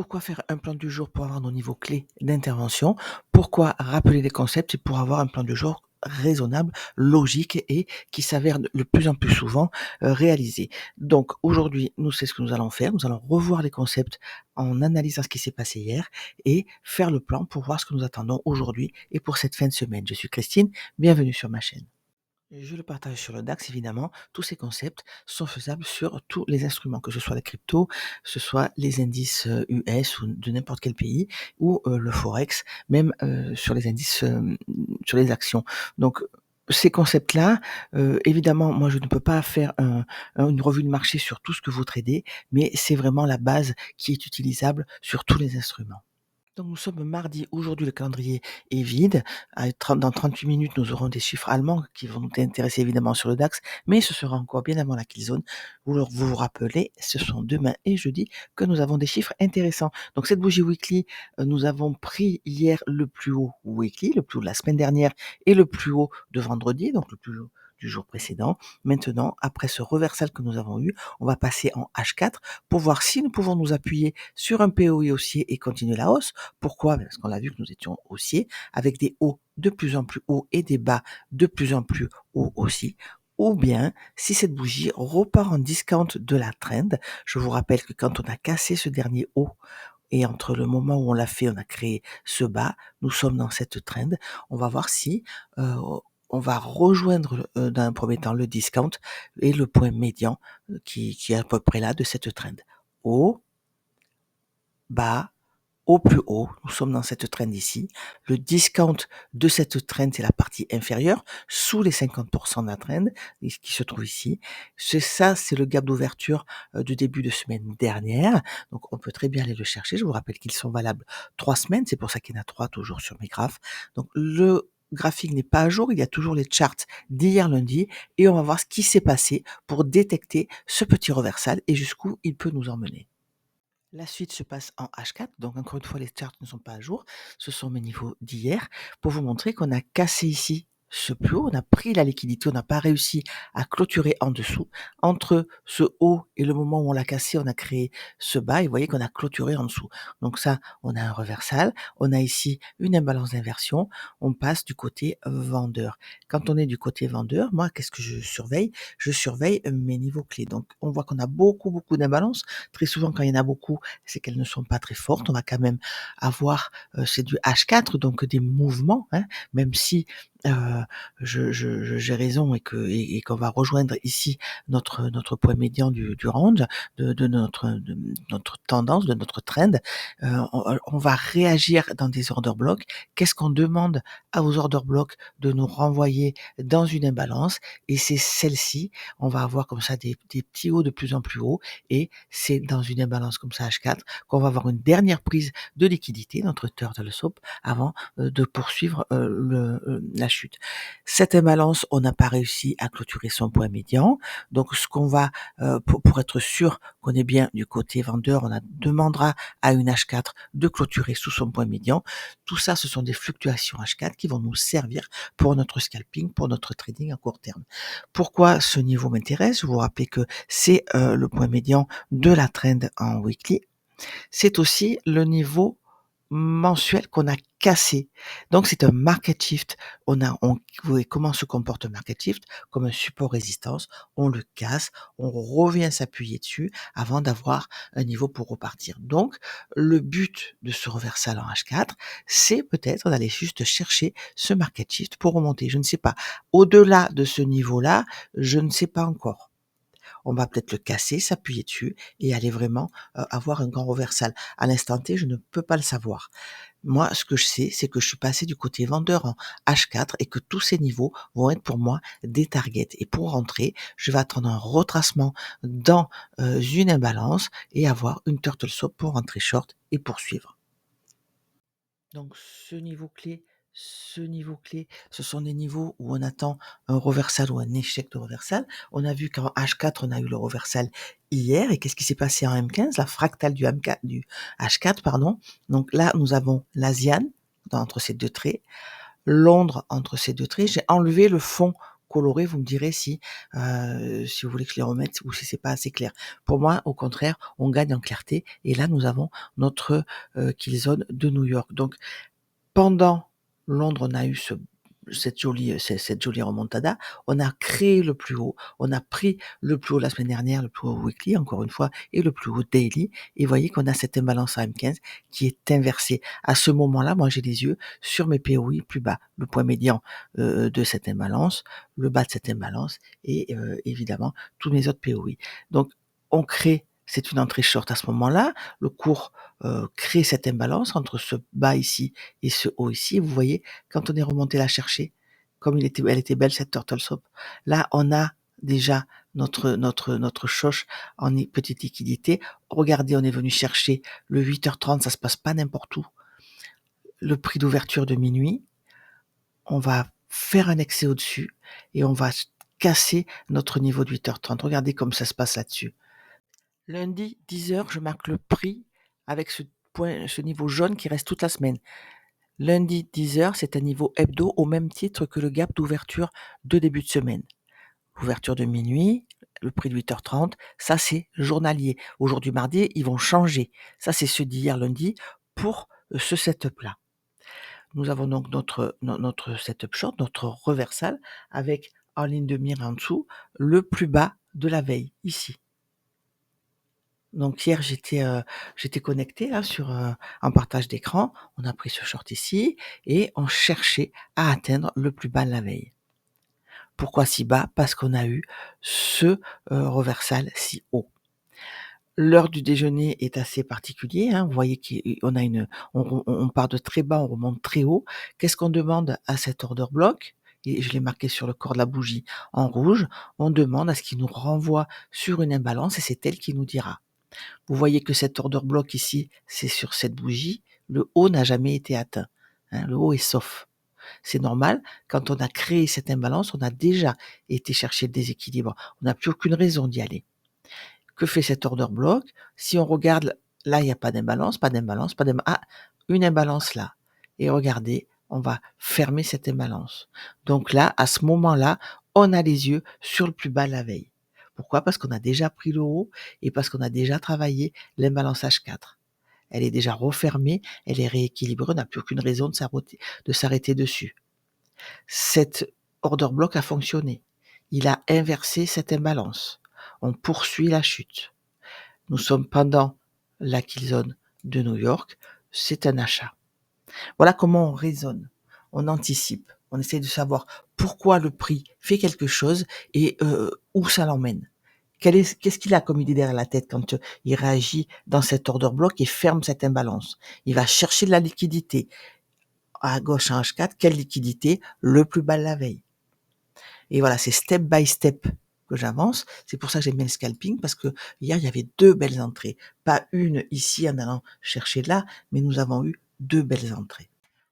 Pourquoi faire un plan du jour pour avoir nos niveaux clés d'intervention? Pourquoi rappeler les concepts? C'est pour avoir un plan du jour raisonnable, logique et qui s'avère de plus en plus souvent, réalisé. Donc aujourd'hui, nous, c'est ce que nous allons faire. Nous allons revoir les concepts en analysant ce qui s'est passé hier et faire le plan pour voir ce que nous attendons aujourd'hui et pour cette fin de semaine. Je suis Christine, bienvenue sur ma chaîne. Je le partage sur le DAX, évidemment. Tous ces concepts sont faisables sur tous les instruments, que ce soit la crypto, que ce soit les indices US ou de n'importe quel pays, ou le Forex, même sur les indices, sur les actions. Donc, ces concepts-là, évidemment, moi, je ne peux pas faire une revue de marché sur tout ce que vous tradez, mais c'est vraiment la base qui est utilisable sur tous les instruments. Donc nous sommes mardi, aujourd'hui le calendrier est vide. Dans 38 minutes, nous aurons des chiffres allemands qui vont nous intéresser évidemment sur le DAX, mais ce sera encore bien avant la kill zone. Vous vous rappelez, ce sont demain et jeudi que nous avons des chiffres intéressants. Donc cette bougie weekly, nous avons pris hier le plus haut weekly, le plus haut de la semaine dernière et le plus haut de vendredi, donc le plus haut du jour précédent. Maintenant, après ce reversal que nous avons eu, on va passer en H4 pour voir si nous pouvons nous appuyer sur un POI haussier et continuer la hausse. Pourquoi? Parce qu'on l'a vu que nous étions haussiers, avec des hauts de plus en plus hauts et des bas de plus en plus hauts aussi. Ou bien, si cette bougie repart en discount de la trend, je vous rappelle que quand on a cassé ce dernier haut, et entre le moment où on l'a fait, on a créé ce bas, nous sommes dans cette trend. On va voir si on va rejoindre dans un premier temps le discount et le point médian qui est à peu près là de cette trend. Haut, bas, au plus haut, nous sommes dans cette trend ici. Le discount de cette trend, c'est la partie inférieure, sous les 50% de la trend, qui se trouve ici. C'est le gap d'ouverture du début de semaine dernière. Donc, on peut très bien aller le chercher. Je vous rappelle qu'ils sont valables 3 semaines. C'est pour ça qu'il y en a 3 toujours sur mes graphes. Donc, le graphique n'est pas à jour. Il y a toujours les charts d'hier lundi et on va voir ce qui s'est passé pour détecter ce petit reversal et jusqu'où il peut nous emmener. La suite se passe en H4, donc encore une fois, les charts ne sont pas à jour. Ce sont mes niveaux d'hier pour vous montrer qu'on a cassé ici ce plus haut, on a pris la liquidité, on n'a pas réussi à clôturer en dessous. Entre ce haut et le moment où on l'a cassé, on a créé ce bas et vous voyez qu'on a clôturé en dessous. Donc ça, on a un reversal, on a ici une imbalance d'inversion, on passe du côté vendeur. Quand on est du côté vendeur, moi, qu'est-ce que je surveille? Je surveille mes niveaux clés. Donc on voit qu'on a beaucoup d'imbalances. Très souvent, quand il y en a beaucoup, c'est qu'elles ne sont pas très fortes. On va quand même avoir, c'est du H4, donc des mouvements, hein, même si j'ai raison et qu'on va rejoindre ici notre point médian du range, de notre tendance, de notre trend. On va réagir dans des order blocks. Qu'est-ce qu'on demande à vos order blocks? De nous renvoyer dans une imbalance et c'est celle-ci, on va avoir comme ça des petits hauts de plus en plus hauts et c'est dans une imbalance comme ça H4 qu'on va avoir une dernière prise de liquidité, notre turtle soup, avant de poursuivre la chute. Cette imbalance, on n'a pas réussi à clôturer son point médian. Donc, ce qu'on va, pour être sûr qu'on est bien du côté vendeur, on demandera à une H4 de clôturer sous son point médian. Tout ça, ce sont des fluctuations H4 qui vont nous servir pour notre scalping, pour notre trading à court terme. Pourquoi ce niveau m'intéresse? Je vous rappelle que c'est le point médian de la trend en weekly. C'est aussi le niveau mensuel qu'on a cassé. Donc c'est un market shift. Vous voyez comment se comporte un market shift, comme un support résistance. On le casse, on revient s'appuyer dessus avant d'avoir un niveau pour repartir. Donc le but de ce reversal en H4, c'est peut-être d'aller juste chercher ce market shift pour remonter. Je ne sais pas. Au-delà de ce niveau-là, je ne sais pas encore. On va peut-être le casser, s'appuyer dessus et aller vraiment avoir un grand reversal. À l'instant T, je ne peux pas le savoir. Moi, ce que je sais, c'est que je suis passé du côté vendeur en H4 et que tous ces niveaux vont être pour moi des targets. Et pour rentrer, je vais attendre un retracement dans une imbalance et avoir une turtle soup pour rentrer short et poursuivre. Donc ce niveau clé, ce sont des niveaux où on attend un reversal ou un échec de reversal. On a vu qu'en H4, on a eu le reversal hier. Et qu'est-ce qui s'est passé en M15? La fractale du H4, pardon. Donc là, nous avons l'Asian entre ces deux traits, Londres entre ces deux traits. J'ai enlevé le fond colorées, vous me direz si vous voulez que je les remette ou si c'est pas assez clair. Pour moi, au contraire, on gagne en clarté et là, nous avons notre, Killzone de New York. Donc pendant Londres, on a eu cette jolie remontada. On a créé le plus haut. On a pris le plus haut la semaine dernière, le plus haut weekly, encore une fois, et le plus haut daily. Et vous voyez qu'on a cette imbalance à M15 qui est inversée. À ce moment-là, moi, j'ai les yeux sur mes POI plus bas. Le point médian de cette imbalance, le bas de cette imbalance et évidemment, tous mes autres POI. Donc, on crée, c'est une entrée short à ce moment-là. Le cours crée cette imbalance entre ce bas ici et ce haut ici. Vous voyez, quand on est remonté la chercher, comme elle était belle cette turtle soup, là on a déjà notre choche en petite liquidité. Regardez, on est venu chercher le 8h30, ça se passe pas n'importe où. Le prix d'ouverture de minuit, on va faire un excès au-dessus et on va casser notre niveau de 8h30. Regardez comme ça se passe là-dessus. Lundi, 10h, je marque le prix avec ce niveau jaune qui reste toute la semaine. Lundi, 10h, c'est un niveau hebdo au même titre que le gap d'ouverture de début de semaine. L'ouverture de minuit, le prix de 8h30, ça c'est journalier. Aujourd'hui, mardi, ils vont changer. Ça c'est ceux d'hier lundi pour ce setup-là. Nous avons donc notre setup short, notre reversal, avec en ligne de mire en dessous, le plus bas de la veille, ici. Donc hier, j'étais connectée là en partage d'écran. On a pris ce short ici et on cherchait à atteindre le plus bas de la veille. Pourquoi si bas? Parce qu'on a eu ce reversal si haut. L'heure du déjeuner est assez particulier, hein. Vous voyez qu'on a on part de très bas, on remonte très haut. Qu'est-ce qu'on demande à cet order block? Et je l'ai marqué sur le corps de la bougie en rouge. On demande à ce qu'il nous renvoie sur une imbalance et c'est elle qui nous dira. Vous voyez que cet order block ici, c'est sur cette bougie. Le haut n'a jamais été atteint, hein. Le haut est sauf. C'est normal, quand on a créé cette imbalance, on a déjà été chercher le déséquilibre. On n'a plus aucune raison d'y aller. Que fait cet order block? Si on regarde, là, il n'y a pas d'imbalance, pas d'imbalance, pas d'imbalance. Ah, une imbalance là. Et regardez, on va fermer cette imbalance. Donc là, à ce moment-là, on a les yeux sur le plus bas de la veille. Pourquoi? Parce qu'on a déjà pris le haut et parce qu'on a déjà travaillé l'imbalance H4. Elle est déjà refermée, elle est rééquilibrée, on n'a plus aucune raison de s'arrêter dessus. Cet order block a fonctionné. Il a inversé cette imbalance. On poursuit la chute. Nous sommes pendant la killzone de New York. C'est un achat. Voilà comment on raisonne. On anticipe. On essaie de savoir pourquoi le prix fait quelque chose et où ça l'emmène. Qu'est-ce qu'il a comme idée derrière la tête quand il réagit dans cet order block et ferme cette imbalance? Il va chercher de la liquidité. À gauche en H4, quelle liquidité? Le plus bas de la veille. Et voilà, c'est step by step que j'avance. C'est pour ça que j'aime bien le scalping, parce que hier, il y avait 2 belles entrées. Pas une ici en allant chercher là, mais nous avons eu 2 belles entrées.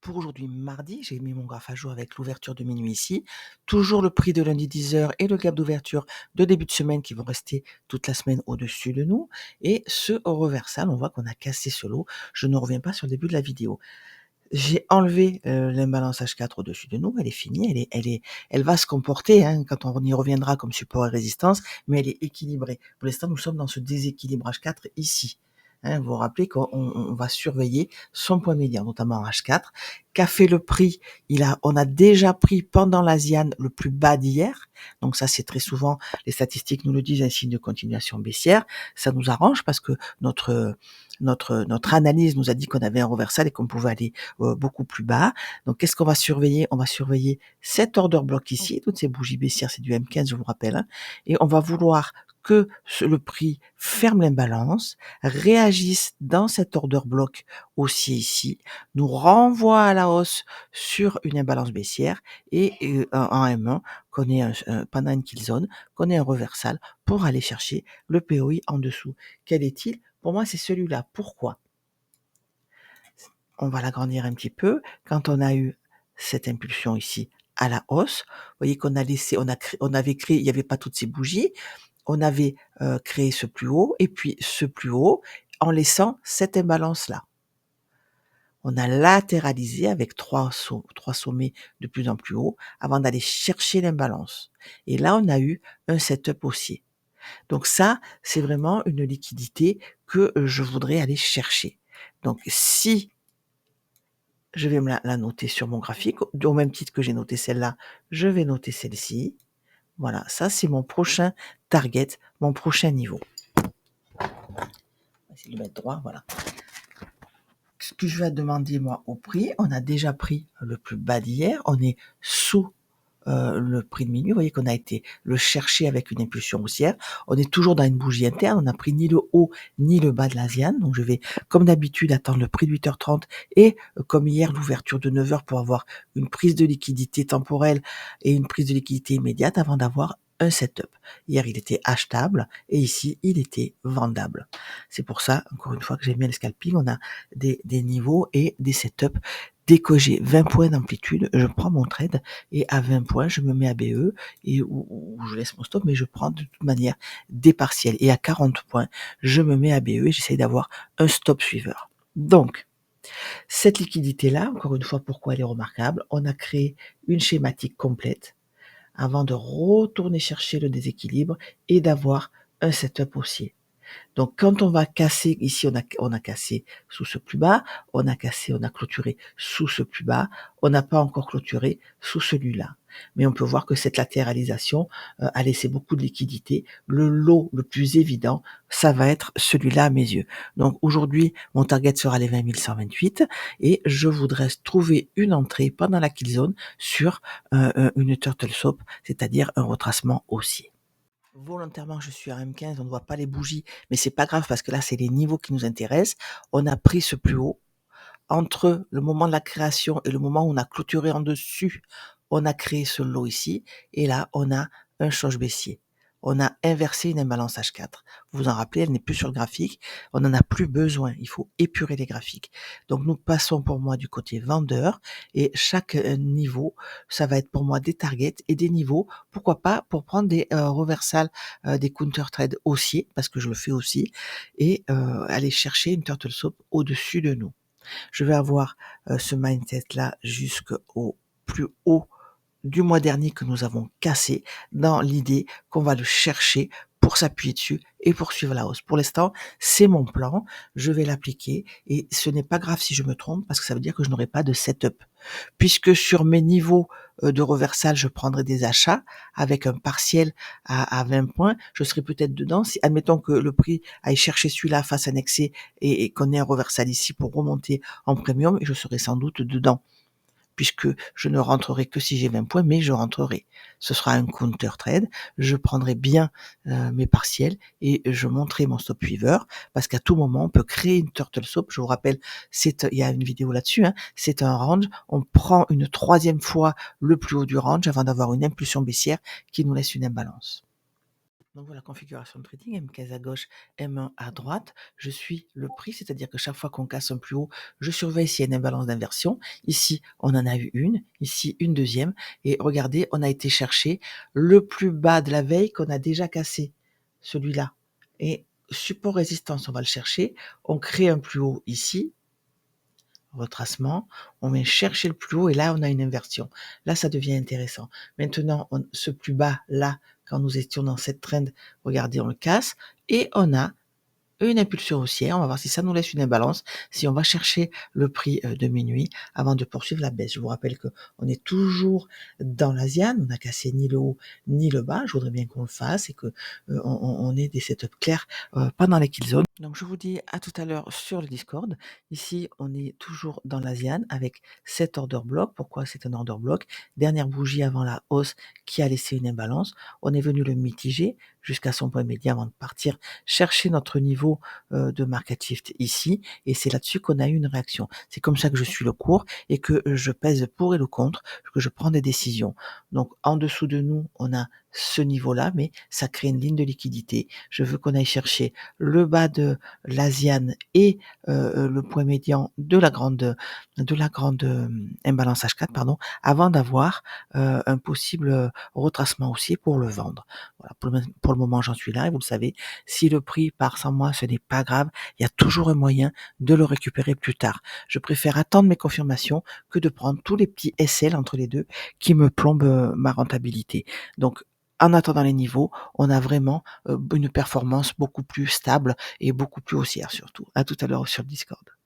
Pour aujourd'hui, mardi, j'ai mis mon graphe à jour avec l'ouverture de minuit ici. Toujours le prix de lundi 10h et le gap d'ouverture de début de semaine qui vont rester toute la semaine au-dessus de nous. Et ce reversal, on voit qu'on a cassé ce lot. Je ne reviens pas sur le début de la vidéo. J'ai enlevé l'imbalance H4 au-dessus de nous, elle est finie, elle va se comporter, hein, quand on y reviendra comme support et résistance, mais elle est équilibrée. Pour l'instant, nous sommes dans ce déséquilibre H4 ici. Hein, vous vous rappelez qu'on va surveiller son point médian, notamment en H4. Qu'a fait le prix? On a déjà pris pendant l'Asian le plus bas d'hier. Donc ça, c'est très souvent, les statistiques nous le disent, un signe de continuation baissière. Ça nous arrange parce que notre analyse nous a dit qu'on avait un reversal et qu'on pouvait aller beaucoup plus bas. Donc, qu'est-ce qu'on va surveiller? On va surveiller cet order block ici. Toutes ces bougies baissières, c'est du M15, je vous rappelle, hein. Et on va vouloir que le prix ferme l'imbalance, réagisse dans cet order block aussi ici, nous renvoie à la hausse sur une imbalance baissière et en M1, qu'on ait pendant une kill zone, qu'on ait un reversal pour aller chercher le POI en dessous. Quel est-il? Pour moi, c'est celui-là. Pourquoi? On va l'agrandir un petit peu. Quand on a eu cette impulsion ici à la hausse, vous voyez qu'on a laissé, on avait créé, il n'y avait pas toutes ces bougies, on avait créé ce plus haut et puis ce plus haut en laissant cette imbalance-là. On a latéralisé avec trois sommets de plus en plus haut avant d'aller chercher l'imbalance. Et là, on a eu un setup haussier. Donc ça, c'est vraiment une liquidité que je voudrais aller chercher. Donc si je vais me la noter sur mon graphique, au même titre que j'ai noté celle-là, je vais noter celle-ci. Voilà, ça c'est mon prochain target, mon prochain niveau. On va essayer de le mettre droit, voilà. Ce que je vais demander moi au prix, on a déjà pris le plus bas d'hier, on est sous le prix de minuit. Vous voyez qu'on a été le chercher avec une impulsion haussière. On est toujours dans une bougie interne. On n'a pris ni le haut ni le bas de l'Asian. Donc je vais, comme d'habitude, attendre le prix de 8h30 et comme hier, l'ouverture de 9h pour avoir une prise de liquidité temporelle et une prise de liquidité immédiate avant d'avoir un setup. Hier, il était achetable et ici, il était vendable. C'est pour ça, encore une fois, que j'aime bien le scalping. On a des niveaux et des setups. Dès que j'ai 20 points d'amplitude, je prends mon trade et à 20 points, je me mets à BE et ou je laisse mon stop, mais je prends de toute manière des partiels. Et à 40 points, je me mets à BE et j'essaie d'avoir un stop suiveur. Donc, cette liquidité-là, encore une fois, pourquoi elle est remarquable? On a créé une schématique complète avant de retourner chercher le déséquilibre et d'avoir un setup haussier. Donc quand on va casser, ici on a cassé sous ce plus bas, on a clôturé sous ce plus bas, on n'a pas encore clôturé sous celui-là. Mais on peut voir que cette latéralisation a laissé beaucoup de liquidité. Le lot le plus évident, ça va être celui-là à mes yeux. Donc aujourd'hui, mon target sera les 20 128 et je voudrais trouver une entrée pendant la kill zone sur une turtle soup, c'est-à-dire un retracement haussier. Volontairement, je suis à M15, on ne voit pas les bougies, mais c'est pas grave parce que là, c'est les niveaux qui nous intéressent. On a pris ce plus haut. Entre le moment de la création et le moment où on a clôturé en dessus, on a créé ce lot ici. Et là, on a un choc baissier. On a inversé une imbalance H4. Vous vous en rappelez, elle n'est plus sur le graphique. On n'en a plus besoin. Il faut épurer les graphiques. Donc, nous passons pour moi du côté vendeur. Et chaque niveau, ça va être pour moi des targets et des niveaux. Pourquoi pas pour prendre des reversals, des counter trades haussiers, parce que je le fais aussi, et aller chercher une turtle soup au-dessus de nous. Je vais avoir ce mindset-là jusqu'au plus haut du mois dernier que nous avons cassé dans l'idée qu'on va le chercher pour s'appuyer dessus et poursuivre la hausse. Pour l'instant, c'est mon plan, je vais l'appliquer et ce n'est pas grave si je me trompe parce que ça veut dire que je n'aurai pas de setup. Puisque sur mes niveaux de reversal, je prendrai des achats avec un partiel à 20 points, je serai peut-être dedans. Si, admettons que le prix aille chercher celui-là face à un excès et qu'on ait un reversal ici pour remonter en premium, je serai sans doute dedans puisque je ne rentrerai que si j'ai 20 points, mais je rentrerai. Ce sera un counter trade. Je prendrai bien mes partiels et je monterai mon stop weaver parce qu'à tout moment, on peut créer une turtle soup. Je vous rappelle, il y a une vidéo là-dessus, hein, c'est un range. On prend une troisième fois le plus haut du range avant d'avoir une impulsion baissière qui nous laisse une imbalance. Donc voilà, configuration de trading, M15 à gauche, M1 à droite. Je suis le prix, c'est-à-dire que chaque fois qu'on casse un plus haut, je surveille s'il y a une imbalance d'inversion. Ici, on en a eu une, ici une deuxième. Et regardez, on a été chercher le plus bas de la veille qu'on a déjà cassé, celui-là. Et support résistance, on va le chercher. On crée un plus haut ici, retracement, on vient chercher le plus haut et là on a une inversion. Là ça devient intéressant. Maintenant ce plus bas là, quand nous étions dans cette trend, regardez on le casse et on a une impulsion haussière. On va voir si ça nous laisse une imbalance, si on va chercher le prix de minuit avant de poursuivre la baisse. Je vous rappelle que on est toujours dans l'Asian, on n'a cassé ni le haut ni le bas. Je voudrais bien qu'on le fasse et que on ait des setups clairs pendant les kill zones. Donc je vous dis à tout à l'heure sur le Discord. Ici, on est toujours dans l'Asian avec cet order block. Pourquoi c'est un order block? Dernière bougie avant la hausse qui a laissé une imbalance. On est venu le mitiger jusqu'à son point médian avant de partir chercher notre niveau de market shift ici. Et c'est là-dessus qu'on a eu une réaction. C'est comme ça que je suis le cours et que je pèse pour et le contre, que je prends des décisions. Donc en dessous de nous, on a ce niveau-là, mais ça crée une ligne de liquidité. Je veux qu'on aille chercher le bas de l'asiane et le point médian de la grande imbalance H4 pardon, avant d'avoir, un possible, retracement haussier pour le vendre. Voilà, pour le moment, j'en suis là et vous le savez, si le prix part sans moi, ce n'est pas grave, il y a toujours un moyen de le récupérer plus tard. Je préfère attendre mes confirmations que de prendre tous les petits SL entre les 2 qui me plombent, ma rentabilité. Donc en attendant les niveaux, on a vraiment, une performance beaucoup plus stable et beaucoup plus haussière surtout. À tout à l'heure sur le Discord.